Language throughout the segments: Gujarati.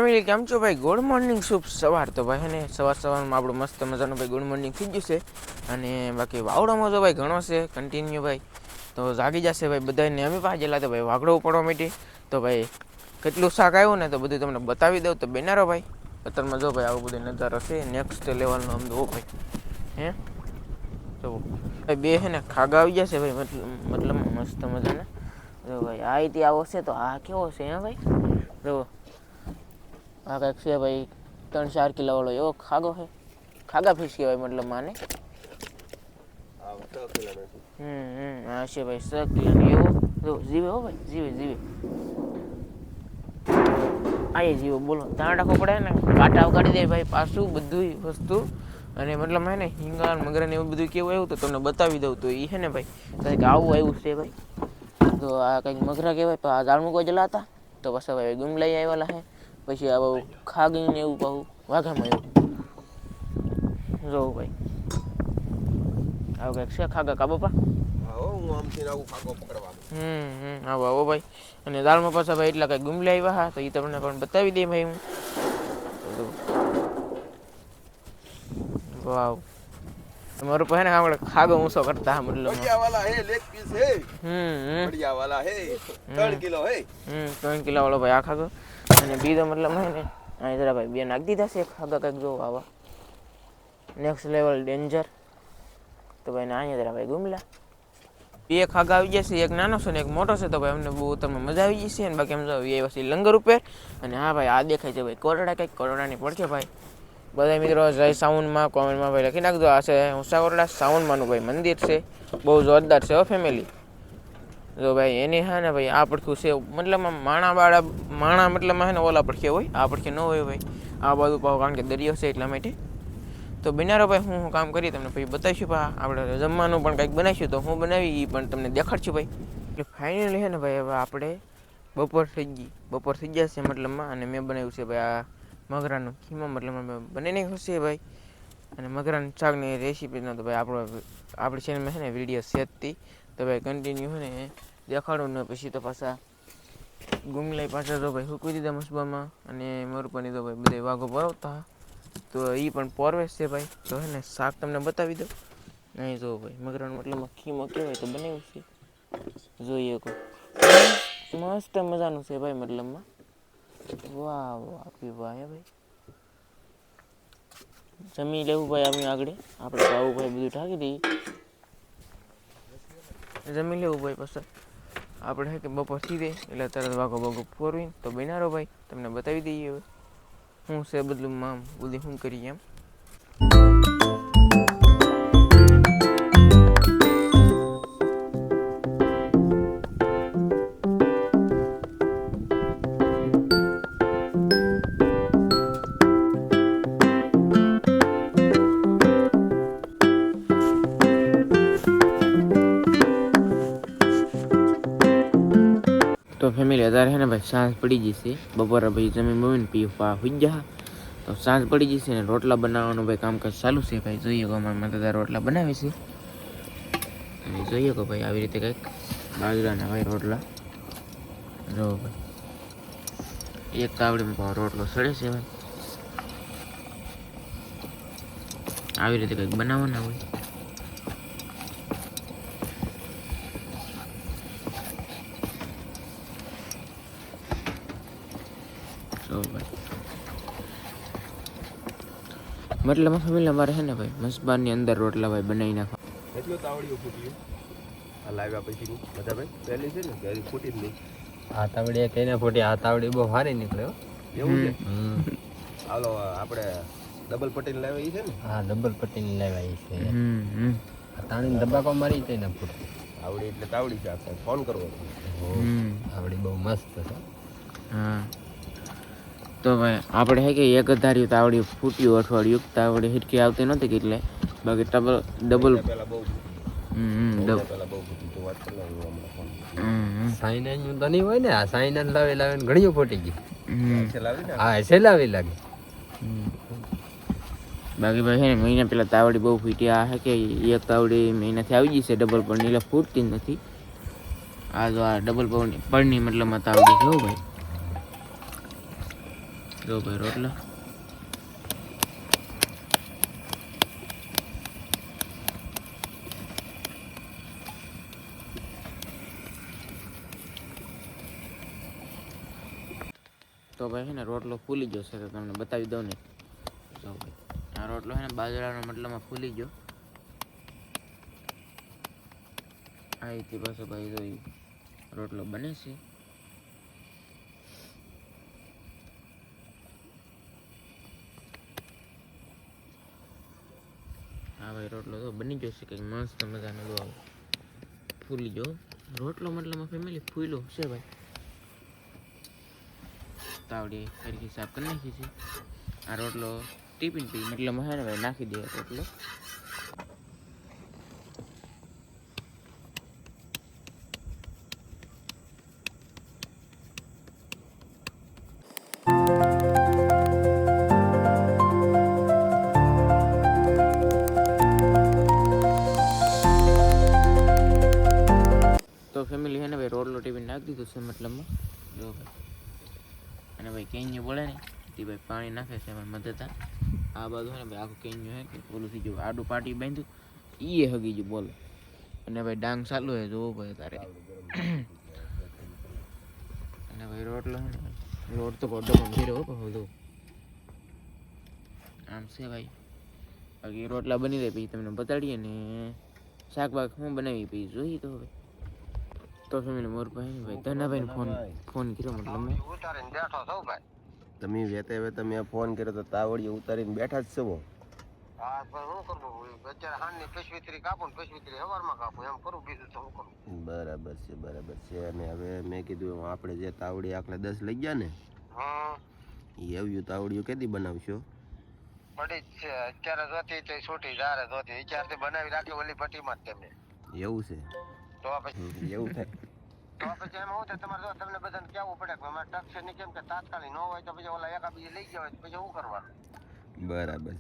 ફેમિલી કેમ છો ભાઈ? ગુડ મોર્નિંગ, શુભ સવાર. તો ભાઈ ને સવારમાં આપણું મસ્ત મજાનું ભાઈ ગુડ મોર્નિંગ થઈ ગયું છે. અને બાકી વાવડામાં તો ભાઈ ઘણો છે કન્ટિન્યુ ભાઈ, તો જાગી જશે ભાઈ બધાને. અમે પાછેલા તો ભાઈ વાગડો પડવા માંડી. તો ભાઈ કેટલું શાક આવ્યું ને તો બધું તમને બતાવી દઉં. તો બેનારો ભાઈ અત્યારમાં જો ભાઈ આવો બધો નજારો છે નેક્સ્ટ લેવલનો. આમ જો ભાઈ હે તો ભાઈ બે છે ને ખાગા આવી જશે ભાઈ, મતલબ મસ્ત મજાના. જો ભાઈ આ રીતે આવો છે. તો આ કેવો છે હે ભાઈ? જો આ કંઈક છે ભાઈ 3-4 કિલો વાળો એવો ખાગો છે. ખાગા ફિશ કહેવાય મતલબ માને. આ છે ભાઈ 6 કિલોનો એવો. જો જીવે હો ભાઈ, જીવે આ જીવો. બોલો ધ્યાન રાખવું પડે ને, કાંટા ઉગાડી દે ભાઈ પાછું બધું વસ્તુ. અને મતલબ હે ને હિંગા મગરા ને એવું બધું કેવું આવ્યું તો તમને બતાવી દઉં. તો એ છે ને ભાઈ કંઈક આવું આવ્યું છે ભાઈ. તો આ કંઈક મગરા કહેવાય. તો આ ઝાડ મૂકવા ગયેલા હતા તો પછી ભાઈ ગુમ લઈ આવેલા છે. પછી આ બહુ ખાગીને એવું કહું વાઘામાં એવું જોવું ભાઈ. આવું કંઈક છે ખાગા કા બાપા. આવો ભાઈ. અને દાળમાં પાછા ભાઈ એટલા કંઈક ગુમ લઈ આવ્યા હા, તો એ તમને પણ બતાવી દે ભાઈ હું. વાવ મારું પહેને આપણે ખાગો ઊંચો કરતા મતલબ 3 કિલો વાળો ભાઈ આ ખાગો. અને બીજો મતલબ હે ને અહીં જરા ભાઈ બે નાખી દીધા છે ખાગા કંઈક જો આવા નેક્સ્ટ લેવલ ડેન્જર. તો ભાઈ અહીંયા જરા ભાઈ ગુમલા બે ખાગા આવી જશે. એક નાનો છે ને એક મોટો છે. તો ભાઈ અમને બહુ તમને મજા આવી જશે. અને બાકી એમ જો એ વસ્તુ લંગર ઉપર. અને હા ભાઈ આ દેખાય છે ભાઈ કોરડા, કંઈક કોરડાની પડખે ભાઈ. બધા મિત્રો જય સાઉન્ડમાં કોમેન્ટમાં ભાઈ લખી નાખજો. આ છે ઊંચા કોરડા સાઉન્ડમાંનું ભાઈ મંદિર છે, બહુ જોરદાર છે હો ફેમિલી. જો ભાઈ એની હા ને ભાઈ આ પડખું છે મતલબ માણા મતલબ હે ને ઓલા પડખે હોય, આ પડખે ન હોય ભાઈ. આ બાજુ પાવ કારણ કે દરિયો છે એટલા માટે. તો બિનારો ભાઈ હું કામ કરી તમને પછી બતાવીશું. પા આપણે જમવાનું પણ કંઈક બનાવીશું. તો હું બનાવી એ પણ તમને દેખાડશું ભાઈ. એટલે ફાઇનલી છે ને ભાઈ હવે આપણે બપોર થઈ ગયા છે મતલબમાં. અને મેં બનાવ્યું છે ભાઈ આ મગરાનું ખીમા મતલબ મેં બની નાખ્યું છે ભાઈ. અને મગરાનું શાકની રેસીપીનો તો ભાઈ આપણી ચેનલમાં છે ને વિડીયો સેજતી. તો ભાઈ કન્ટિન્યુ છે ને દેખાડું ને પછી તો પાછા ગુમલાઈ પાછા તો ભાઈ સૂકવી દીધા મસબામાં. અને મરપાની તો ભાઈ બધા વાઘો પરોવતા. તો એ પણ પોરવેશ છે ભાઈ. તો હે ને શાક તમને બતાવી દઉં. અહીં જો ભાઈ મગરાનું મતલબ ખીમો કહેવાય તો બનાવ્યું છે. જોઈએ મસ્ત મજાનું છે ભાઈ મતલબમાં. વાહ વાહ વાહ ભાઈ. જમી લેવું ભાઈ અમે આગળ. આપણે તો આવું ભાઈ બધું ઢાંકી દઈએ. જમી લેવું ભાઈ પછી આપણે હે કે બપોર થઈ દે એટલે તરત વાઘો ફોરવીને તો બનારો ભાઈ તમને બતાવી દઈએ હવે હું છે બધું બધી શું કરીએ એમ. તો ફેમિલી અત્યારે છે ને ભાઈ સાંજ પડી જશે. બપોરે ભાઈ જમીન બમીને પીવા હોઈ ગયા. તો સાંજ પડી જશે ને રોટલા બનાવવાનું ભાઈ કામકાજ ચાલુ છે ભાઈ. જોઈએ કે અમારા માતા રોટલા બનાવે છે. અને જોઈએ કે ભાઈ આવી રીતે કંઈક બાજરાના ભાઈ રોટલા જો ભાઈ એક તાવડીમાં રોટલો સડે છે ભાઈ. આવી રીતે કંઈક બનાવવાના હોય. મતલબ ફેમિલી અમારે છે ને ભાઈ મસબાની અંદર રોટલા ભાઈ બનાવી નાખવા. એટલું તાવડીઓ ફૂટ્યું આ લાવ્યા પછી બધા ભાઈ પહેલી છે ને ત્યારે ફૂટી જ નહીં. આ તાવડી કઈને ફૂટી? આ તાવડી બહુ સારી નીકળ્યો એવું છે. હાલો આપણે ડબલ પટ્ટી લાવ્યા છે ને. હા ડબલ પટ્ટી લાવ્યા છે. તાણી દબાકો મારી છે ને ફૂટી આવડી એટલે તાવડી છે. આપણે ફોન કરવો આવડી બહુ મસ્ત છે. હા તો ભાઈ આપણે હે કે એક ધાર્યું તાવડી ફૂટ્યું અઠવાડિયું. તાવડી હિટકી આવતી નહોતી એટલે બાકી ડબલ સાઈનાનું તો નહીં હોય ને. આ સાઈનાન લાવીને ઘણીઓ ફૂટી ગઈ. હા સેલાવી લાગે. બાકી ભાઈ છે ને મહિના પહેલાં તાવડી બહુ ફૂટી. આ હે કે એક તાવડી મહિનાથી આવી ગઈ છે ડબલ પડની એટલે ફૂટતી જ નથી. આ જો આ ડબલ પડની મતલબમાં તાવડી છે ભાઈ. જો ભાઈ રોટલા તો ભાઈ છે ને રોટલો ફૂલી ગયો છે તો તમને બતાવી દઉં ને જો ભાઈ આ રોટલો છે ને બાજરાનો મતલબમાં ફૂલી ગયો આ રીતે પાછો ભાઈ જો ઈ રોટલો બને છે હા ભાઈ રોટલો તો બની ગયો છે કંઈક મસ્ત મજાનો જો ફૂલી ગયો રોટલો મતલબમાં ફેમિલી ફૂલ્યો છે ભાઈ તાવડી ફરીથી સાફ કરી નાખી છે આ રોટલો ટિફિન પી મતલબ હે ને ભાઈ નાખી દે રોટલો તો ફેમિલી હે ને ભાઈ રોટલો ટિફિન નાખી દીધું છે મતલબમાં જો ભાઈ અને ભાઈ કેન્યું બોલે ને તે ભાઈ પાણી નાખે છે એમાં મદદતા આ બાજુ હે ને ભાઈ આખું કેન્યું હે કે ઓલું થઈ ગયું આડું પાટી બાંધ્યું એ હગી ગયું બોલો અને ભાઈ ડાંગ ચાલુ હે જોવું ભાઈ તારે અને ભાઈ રોટલો હે ને રોટ તો પોડો ગંભીર હો બધું આમ છે ભાઈ બાકી રોટલા બની રહે પછી તમને બતાડીએ ને શાકભાગ હું બનાવી પછી જોઈએ તો હવે તો ફેમિલી મોર ભાઈ ભાઈ ધનાભાઈ ફોન કર્યો મતલબ મેં ઉતારીને બેઠો છો ભાઈ તમે વેતે વેતે મેં ફોન કર્યો તો તાવડી ઉતારીને બેઠા જ છો હા પણ શું કરવું અત્યારે હાનની પશવિત્રી કાપું પશવિત્રી હવારમાં કાપું એમ કરું બીજું તો શું કરું બરાબર છે અને હવે મેં કીધું આપણે જે તાવડી આખલે 10 લઈ ગયા ને એ આવ્યું તાવડીઓ કેદી બનાવશો પડી જ છે અત્યારે જોતી તે છૂટી જારે જોતી વિચારથી બનાવી રાખી ઓલી ભટ્ટીમાં જ તમે એવું છે તો પછી એવું થાય તો પછી એમ હું થાય તમારે જો તમને બધાને કહેવું પડે કે અમારે ટક છે નહીં કેમ કે તાત્કાલિક ન હોય તો પછી ઓલા એકા બીજી લઈ ગયા હોય તો પછી શું કરવાનું બરાબર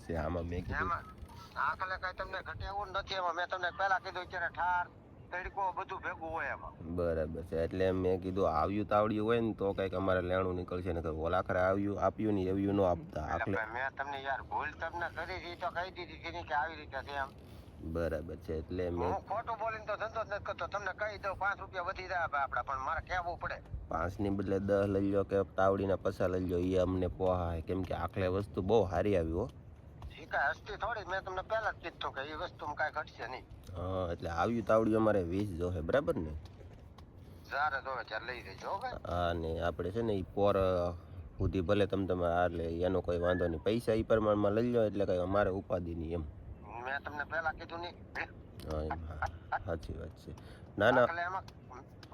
છે આમાં મેં કીધું આખલે કઈ તમને ઘટે એવું નથી એમાં મેં તમને પહેલા કીધું અત્યારે ઠાર તડકો બધું ભેગું હોય એમાં બરાબર છે એટલે મેં કીધું આવ્યું તાવડ્યું હોય ને તો કઈક અમારે લેણું નીકળશે ને ઓલાખરે આવ્યું આપ્યું ને એવું ન આપતા આખલે મેં તમને યાર ભૂલ તમને કરી હતી તો કહી દીધી હતી કે આવી રીતે છે એમ બરાબર છે એટલે મેં ખોટું બોલીને તો ધંધો જ નથી કરતો તમને કહી દઉં 5 રૂપિયા વધી જાય આપડા પણ મારે કહેવું પડે 5 ની બદલે 10 લઈ લો કે તાવડીના પૈસા લઈ લો એ અમને પોહાય કેમ કે આખલે વસ્તુ બહુ સારી આવી હો હસ્તી થોડી મેં તમને પહેલા જ કીધું કે એ વસ્તુમાં કાંઈ ઘટશે નહીં હા એટલે આવ્યું તાવડી અમારે 20 જોહે બરાબર ને જ્યારે જોવે ત્યારે લઈ લેજો હા ને આપણે છે ને એ પોર સુધી ભલે તમે એટલે એનો કોઈ વાંધો નહીં પૈસા એ પ્રમાણમાં લઈ લો એટલે કઈ અમારે ઉપાધિ નહીં એમ મેં તમને પહેલા કીધું નહીં હા સાચી વાત છે ના એમાં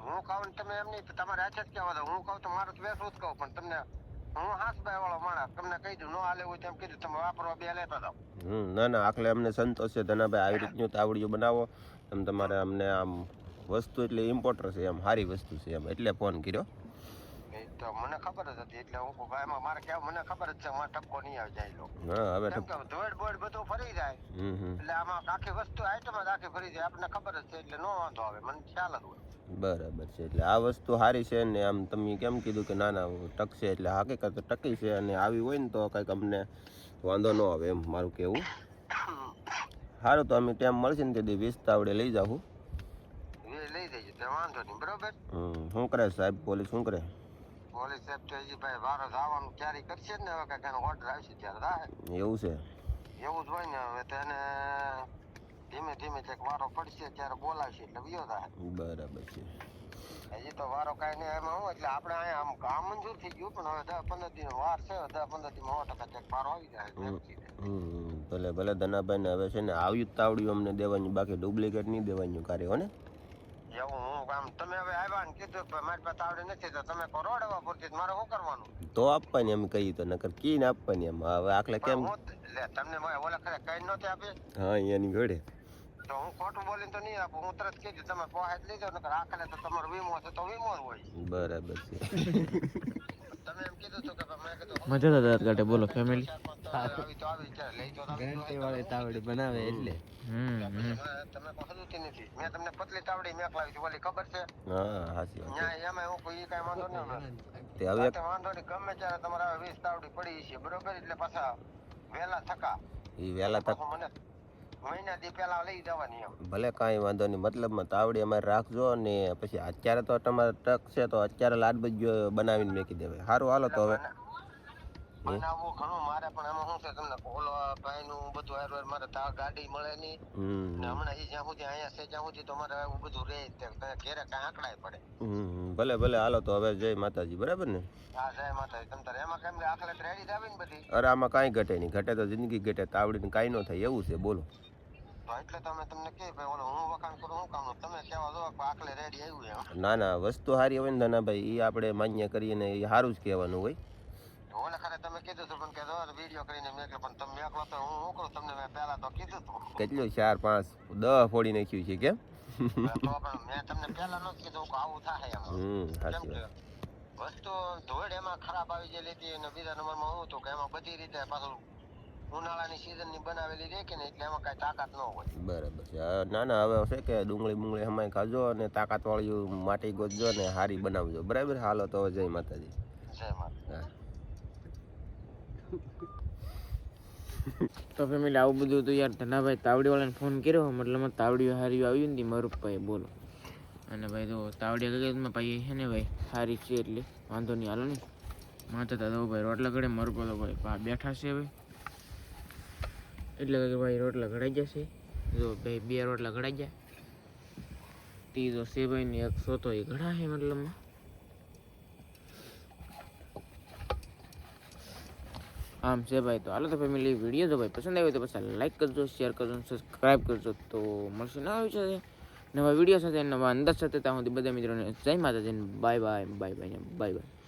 હું કહું ને તમે એમ નહીં તમારે હાથે જ કહેવા દો હું કહું તો મારું તો બેસું જ કહું પણ તમને હું હાસભાઈ વાળો માણસ તમને કહી દઉં નો હાલે હોય તેમ કીધું તમે વાપરો બે લેતા જાઓ ના આખલે અમને સંતોષ છે ધનાભાઈ આવી રીતનું તાવડીઓ બનાવો તમે તમારે અમને આમ વસ્તુ એટલે ઇમ્પોર્ટર છે એમ સારી વસ્તુ છે એમ એટલે ફોન કર્યો તો મને ખબર જ હતી એટલે હું ભાઈમાં મારે કેવું મને ખબર જ છે મારે ટપકો નહીં આવી જાય લો હા હવે ધોડ બોડ બધું ફરી જાય એટલે આમાં આખી વસ્તુ આઈટમ જ આખી ફરી જાય આપણને ખબર જ છે એટલે નો વાંધો આવે મને ખ્યાલ જ હોય બરાબર છે એટલે આ વસ્તુ સારી છે ને આમ તમે કેમ કીધું કે ના ટકશે એટલે હકીકત ટકી છે અને આવી હોય ને તો કંઈક અમને વાંધો ન આવે એમ મારું કેવું સારું તો અમે ટાઈમ મળશે ને તે 20 તાવડે લઈ જાઉં લઈ જઈએ તો વાંધો નહીં બરોબર શું કરે સાહેબ પોલીસ શું કરે પોલીસ સાહેબ તો હજી ભાઈ વારો આવવાનું તૈયારી કરશે ને હવે કાંઈક એનો ઓર્ડર આવશે ત્યારે રાહે એવું છે એવું જ હોય ને હવે તેને ધીમે ધીમે ચેક વારો પડશે ત્યારે બોલાવશે એટલે વિયો થાય બરાબર છે હજી તો વારો કાંઈ નહીં એમાં હું એટલે આપણે અહીંયા આમ કામ મંજૂર થઈ ગયું પણ હવે 10-15 દિન વાર છે 10-15 દિન 100% ચેક વારો આવી જાય ભલે ધનાભાઈ ને હવે છે ને આવ્યું તાવડ્યું અમને દેવાની બાકી ડુપ્લિકેટ નહીં દેવાનું કાર્ય હો ને એવું હું કામ તમે હવે આવ્યા ને કીધું મારી પાસે તાવડી નથી તો તમે કરોડ હવા પૂરતી મારે શું કરવાનું તો આપવાની એમ કહી તો નકર કીને આપવાની એમ હવે આખલે કેમ તમને ઓલા ખરે કઈ નહોતી આપી હા એની ઘડે તો હું ખોટું બોલીને તો નહીં આપું હું તરત કીધું તમે પહોંચ લીધો નકર આખલે તો તમારો વીમો છે તો વીમો જ હોય બરાબર છે તમે એમ કીધું તો કે મેં કીધું મજા આધાર કાર્ડ બોલો ફેમિલી આવી તો આવી ચાલ લઈ તો ગેરંટી વાળી તાવડી બનાવે એટલે તમે પસંદતી નથી મેં તમને પતલી તાવડી મેકલાવી છે ઓલી ખબર છે હા હાસી વાત એમાં હું કોઈ કાઈ વાંધો ન તે હવે વાંધો નહીં ગમે ત્યારે તમારે 20 તાવડી પડી છે બરોબર એટલે પાછા વેલા થકા ઈ વેલા થક મને મહિના દી પહેલા લઈ જવાની ભલે કાંઈ વાંધો નહીં મતલબમાં તાવડી અમારે રાખજો ને પછી અત્યારે તો તમારે ટક છે તો અત્યારે લાડ બજો બનાવીને મેકી દેવાય સારું હાલો તો હવે બનાવવું ઘણું મારે પણ એમાં શું છે તમને ઓલો ભાઈનું બધું હારવાર મારે ગાડી મળે નહીં ને હમણાં એ જ્યાં સુધી અહીંયા છે ત્યાં સુધી તો મારે એવું બધું રહે ઘેરે કાંઈ આંકડાય પડે ભલે ભલે હાલો તો હવે જય માતાજી બરાબર ને હા જય માતાજી તમ તારે એમાં કેમ આખલે રેડી જ આવી ને બધી અરે આમાં કાંઈ ઘટે નહીં ઘટે તો જિંદગી ઘટે તાવડીને કાંઈ ન થાય એવું છે બોલો એટલે તમે તમને કે ભાઈ ઓલો હું વખાણ કરું હું કામ તમે કેવા દો આખલે રેડી આવ્યું એમ ના ના વસ્તુ સારી હોય ને ના ભાઈ એ આપણે માન્ય કરીએ ને એ સારું જ કહેવાનું હોય ઓલે ખરે તમે કીધું હતું પણ કે વિડીયો કરીને મેકલો પણ તમે મેકલો તો હું શું કરું તમને મેં પહેલા તો કીધું હતું કેટલું 4 5 10 ફોડી નાખ્યું છે કેમ મેં તમને પહેલા ન કીધું કે આવું થાય એમ વસ્તુ ધોળ એમાં ખરાબ આવી ગયેલી હતી અને બીજા નંબરમાં હું હતું કે એમાં બધી રીતે પાછું ઉનાળાની સીઝનની બનાવેલી રહે કે ને એટલે એમાં કાંઈ તાકાત ન હોય બરાબર છે ના ના હવે છે કે ડુંગળી હમાઈ ખાજો અને તાકાત વાળી માટી ગોતજો ને હારી બનાવજો બરાબર હાલો તો જય માતાજી જય માતા તો ફેમિલી આવું બધું તો યાર ધનાભાઈ તાવડીવાળાને ફોન કર્યો મતલબ તાવડીઓ હારી આવ્યું ને મરુભાઈ બોલો અને ભાઈ તો તાવડી કગતમાં ભાઈ છે ને ભાઈ સારી છે એટલે વાંધો નહીં હાલો નહીં માથે તો ભાઈ રોટલા ઘડે મરકો તો ભાઈ બેઠા છે ભાઈ એટલે કે ભાઈ રોટલા ઘડાઈ જશે જો ભાઈ 2 રોટલા ઘડાઈ જાય ત્રીજો છે ભાઈ ને એક સોતો એ ઘડા છે મતલબમાં આમ છે ભાઈ તો હાલો તો ફેમિલી વિડીયો તો ભાઈ પસંદ આવ્યો તો પછી લાઈક કરજો શેર કરજો સબસ્ક્રાઈબ કરજો તો મળશે ના આવી છે નવા વિડીયો સાથે નવા અંદાજ સાથે ત્યાં સુધી બધા મિત્રોને જય માતાજી bye bye bye bye bye bye